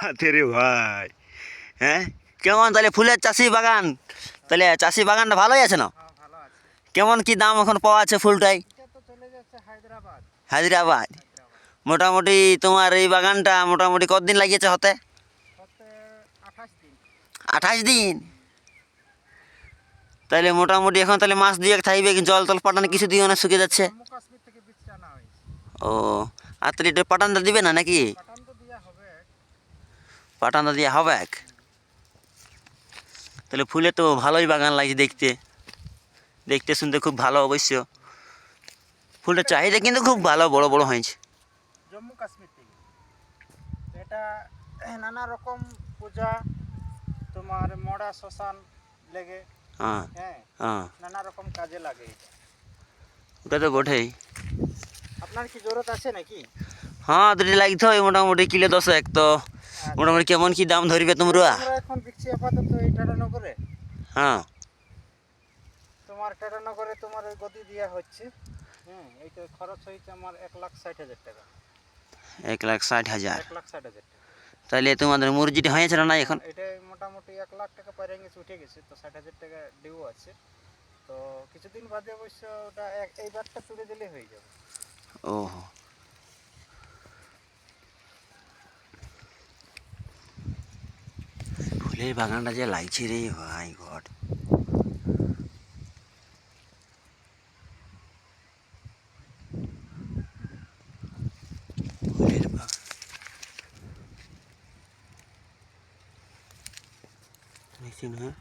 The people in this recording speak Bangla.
হাতে রে ভাই। হ্যাঁ, কেমন তাহলে ফুলের চাষি বাগান? তাহলে চাষি বাগানটা ভালোই আছে না? হ্যাঁ, ভালো আছে। কেমন কি দাম এখন পাওয়া আছে ফুলটাই? এটা তো চলে যাচ্ছে হায়দ্রাবাদ। হায়দ্রাবাদ। মোটামুটি তোমার এই বাগানটা মোটামুটি কতদিন লাগিয়েছে হতে? হতে 28 দিন। 28 দিন। তাহলে মোটামুটি এখন তাহলে মাস দুয়েক থাকবে, জল টল পাঠানো কিছু দিও না, শুকিয়ে যাচ্ছে। জম্মু কাশ্মীর থেকে বীজ আনা হয়েছে। ও, আর তাহলে এটা পাঠানটা দিবে না নাকি? পাঠান তো দেওয়া হবে। পাঠানটা দিয়ে হবে। তাহলে ফুলে তো ভালোই বাগান লাগছে দেখতে, দেখতে শুনতে খুব ভালো অবশ্য। ফুলটা চাহিদা কিন্তু খুব ভালো, বড় বড় হয়েছে। জম্মু কাশ্মীর থেকে এটা নানা রকম পূজা, তোমার মরা শ্মশান লেগে, হ্যাঁ হ্যাঁ, হ্যাঁ, নানা রকম কাজে লাগে এটা। ওটা তো বটেই। আপনার কি জরুরত আছে নাকি? হ্যাঁ, দুটি লাগতো ওই মোটামুটি কিলো 10 তো। মোটামুটি কেমন কি দাম ধরবে তোমরা? আমরা এখন বিকছি আপাতত এই টাটানগরে। হ্যাঁ, তোমার টাটানগরে তোমার ওই গদি দেওয়া হচ্ছে। হ্যাঁ, এইটা খরচ হয়েছে আমার 1,60,000 টাকা। 1,60,000। 1,60,000 টাকা। তাহলে তোমাদের মুরগিটা হয়েছে না এখন? এটা মোটামুটি 1,00,000 টাকা পারে গেছে, উঠে গেছে, তো 60,000 টাকা ডিউ আছে। তো কিছুদিন বাদে অবশ্য ওটা এই বারটা তুলে দিলে হয়ে যাবে। ও, ফুলের বাগানটা যে লাগছে রে ভাই গড। ফুলের বাগান মেশিন, হ্যাঁ।